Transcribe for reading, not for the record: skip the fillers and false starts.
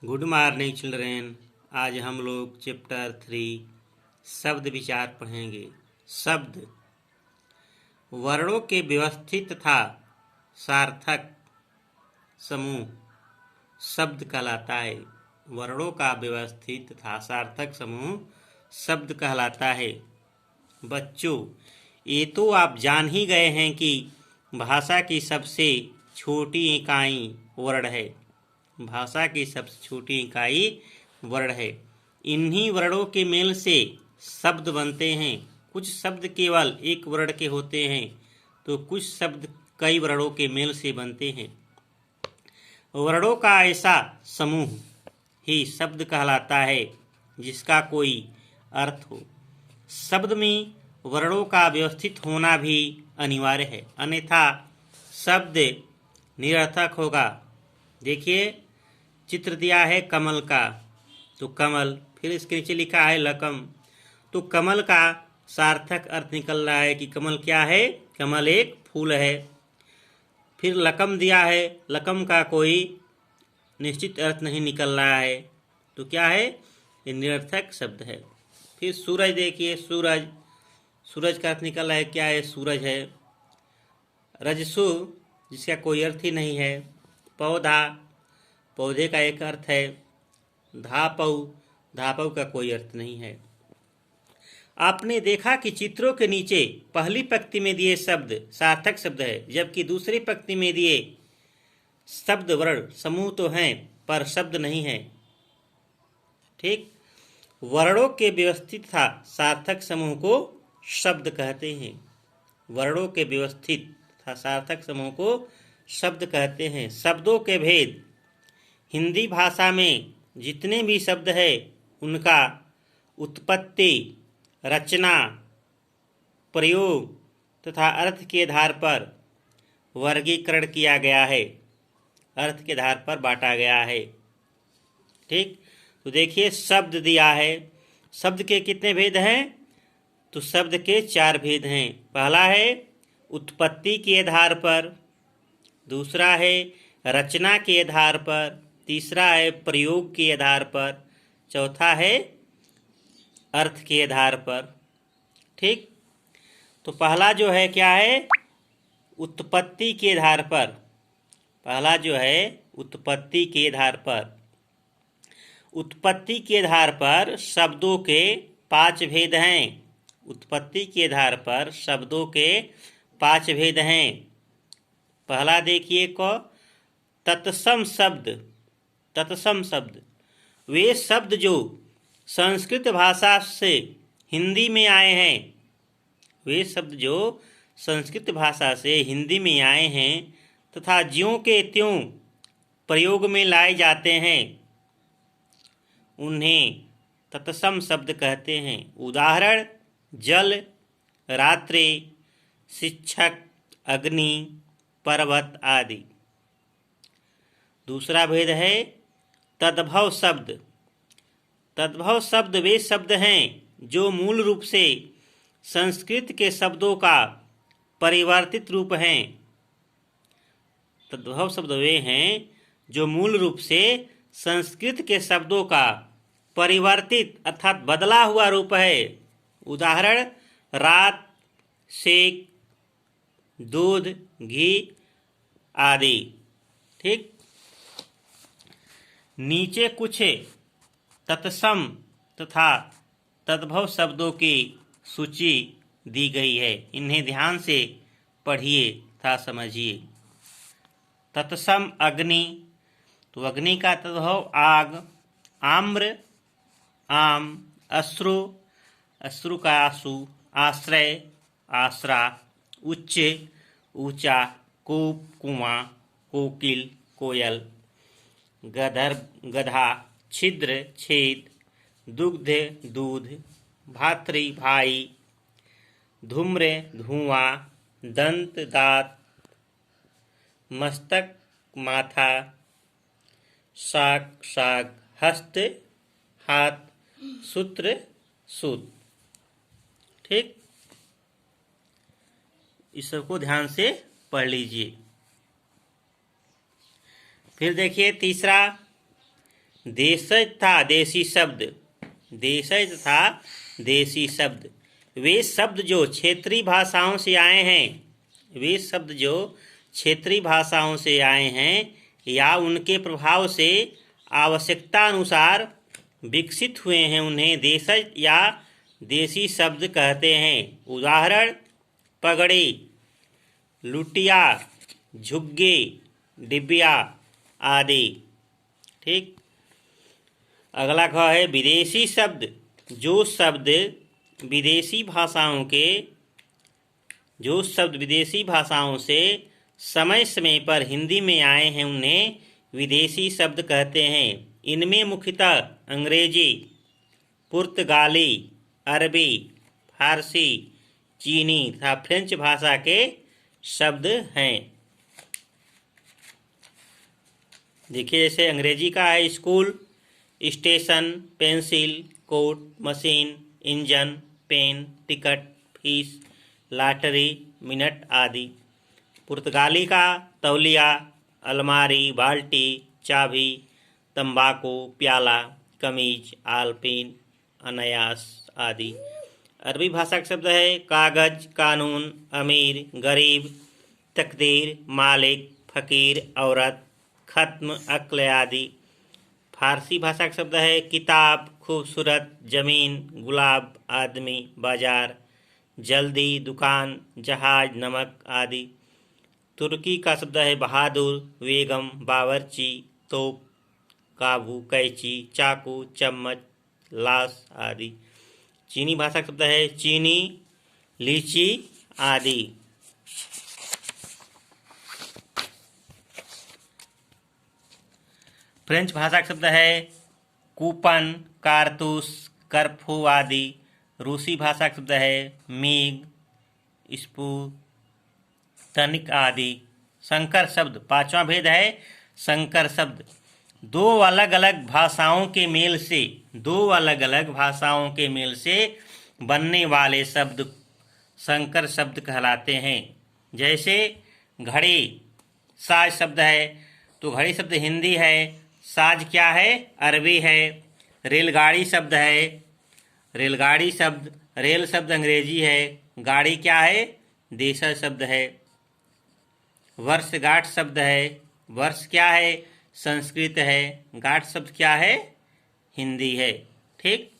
Good morning children. आज हम लोग चैप्टर 3 शब्द विचार पढ़ेंगे। शब्द वर्णों के व्यवस्थित तथा सार्थक समूह शब्द कहलाता है। वर्णों का व्यवस्थित तथा सार्थक समूह शब्द कहलाता है। बच्चों, ये तो आप जान ही गए हैं कि भाषा की सबसे छोटी इकाई वर्ण है। भाषा की सबसे छोटी इकाई वर्ण है। इन्हीं वर्णों के मेल से शब्द बनते हैं। कुछ शब्द केवल एक वर्ण के होते हैं तो कुछ शब्द कई वर्णों के मेल से बनते हैं। वर्णों का ऐसा समूह ही शब्द कहलाता है जिसका कोई अर्थ हो। शब्द में वर्णों का व्यवस्थित होना भी अनिवार्य है, अन्यथा शब्द निरर्थक होगा। देखिए, चित्र दिया है कमल का, तो कमल, फिर इसके नीचे लिखा है लकम। तो कमल का सार्थक अर्थ निकल रहा है कि कमल क्या है? कमल एक फूल है। फिर लकम दिया है, लकम का कोई निश्चित अर्थ नहीं निकल रहा है, तो क्या है? ये निरर्थक शब्द है। फिर सूरज देखिए, सूरज, सूरज का अर्थ निकल रहा है, क्या है? सूरज है। रजसु, जिसका कोई अर्थ ही नहीं है। पौधा, पौधे का एक अर्थ है। धापऊ, धापऊ का कोई अर्थ नहीं है। आपने देखा कि चित्रों के नीचे पहली पंक्ति में दिए शब्द सार्थक शब्द है, जबकि दूसरी पंक्ति में दिए शब्द वर्ण समूह तो हैं पर शब्द नहीं है। ठीक, वर्णों के व्यवस्थित था सार्थक समूह को शब्द कहते हैं। वर्णों के व्यवस्थित था सार्थक समूह को शब्द कहते हैं। शब्दों के भेद। हिंदी भाषा में जितने भी शब्द है उनका उत्पत्ति, रचना, प्रयोग तथा अर्थ के आधार पर वर्गीकरण किया गया है, अर्थ के आधार पर बांटा गया है। ठीक, तो देखिए शब्द दिया है। शब्द के कितने भेद हैं? तो शब्द के 4 भेद हैं। पहला है उत्पत्ति के आधार पर, दूसरा है रचना के आधार पर, तीसरा है प्रयोग के आधार पर, चौथा है अर्थ के आधार पर। ठीक, तो पहला जो है क्या है? उत्पत्ति के आधार पर। पहला जो है उत्पत्ति के आधार पर। उत्पत्ति के आधार पर शब्दों के 5 भेद हैं। उत्पत्ति के आधार पर शब्दों के 5 भेद हैं। पहला देखिए को तत्सम शब्द। तत्सम शब्द वे शब्द जो संस्कृत भाषा से हिंदी में आए हैं। वे शब्द जो संस्कृत भाषा से हिंदी में आए हैं तथा ज्यों के त्यों प्रयोग में लाए जाते हैं, उन्हें तत्सम शब्द कहते हैं। उदाहरण जल, रात्रि, शिक्षक, अग्नि, पर्वत आदि। दूसरा भेद है तद्भव शब्द। तद्भव शब्द वे शब्द हैं जो मूल रूप से संस्कृत के शब्दों का परिवर्तित रूप हैं। तद्भव शब्द वे हैं जो मूल रूप से संस्कृत के शब्दों का परिवर्तित अर्थात बदला हुआ रूप है। उदाहरण रात, सेक, दूध, घी आदि। ठीक, नीचे कुछ तत्सम तथा तद्भव शब्दों की सूची दी गई है, इन्हें ध्यान से पढ़िए तथा समझिए। तत्सम अग्नि, तो अग्नि का तद्भव आग। आम्र, आम। अश्रु, अश्रु का आंसू। आश्रय, आसरा। उच्च, ऊंचा। कूप, कुआं। कोकिल, कोयल। गधर्व, गधा। छिद्र, छेद। दुग्ध, दूध। भातृ, भाई। धूम्र, धुआं। दंत, दांत। मस्तक, माथा। शाक, साग। हस्त, हाथ। सूत्र, सूत। ठीक, इस सबको ध्यान से पढ़ लीजिए। फिर देखिए तीसरा देशज तथा देशी शब्द, देशज तथा देशी शब्द वे शब्द जो क्षेत्रीय भाषाओं से आए हैं, वे शब्द जो क्षेत्रीय भाषाओं से आए हैं या उनके प्रभाव से आवश्यकता अनुसार विकसित हुए हैं, उन्हें देशज या देशी शब्द कहते हैं। उदाहरण पगड़ी, लुटिया, झुग्गे, डिबिया आदि। ठीक। अगला ख है विदेशी शब्द। जो शब्द विदेशी भाषाओं से समय समय पर हिंदी में आए हैं, उन्हें विदेशी शब्द कहते हैं। इनमें मुख्यतः अंग्रेजी, पुर्तगाली, अरबी, फारसी, चीनी तथा फ्रेंच भाषा के शब्द हैं। देखिए, जैसे अंग्रेजी का है school, station, pencil, coat, machine, engine, pen, ticket, fees, lottery, minute आदि। पुर्तगाली का तौलिया, अलमारी, बाल्टी, चाबी, तंबाकू, प्याला, कमीज, आलपीन, अनायास आदि। अरबी भाषा का शब्द है कागज, कानून, अमीर, गरीब, तकदीर, मालिक, फकीर, औरत, खत्म, अक्ल आदि। फारसी भाषा का शब्द है किताब, खूबसूरत, जमीन, गुलाब, आदमी, बाजार, जल्दी, दुकान, जहाज, नमक आदि। तुर्की का शब्द है बहादुर, बेगम, बावर्ची, तोप, काबू, कैंची, चाकू, चम्मच, लाश आदि। चीनी भाषा का शब्द है चीनी, लीची आदि। फ्रेंच भाषा का शब्द है कूपन, कारतूस, कर्फ्यू आदि। रूसी भाषा का शब्द है मीग, स्पुतनिक आदि। संकर शब्द, पांचवा भेद है संकर शब्द। दो अलग अलग भाषाओं के मेल से बनने वाले शब्द संकर शब्द कहलाते हैं। जैसे घड़ी साज शब्द है, तो घड़ी शब्द हिंदी है, साज क्या है, अरबी है। रेलगाड़ी शब्द है, रेलगाड़ी शब्द, रेल शब्द अंग्रेजी है, गाड़ी क्या है, देशज शब्द है। वर्षगांठ शब्द है, वर्ष क्या है, संस्कृत है, गांठ शब्द क्या है, हिंदी है। ठीक।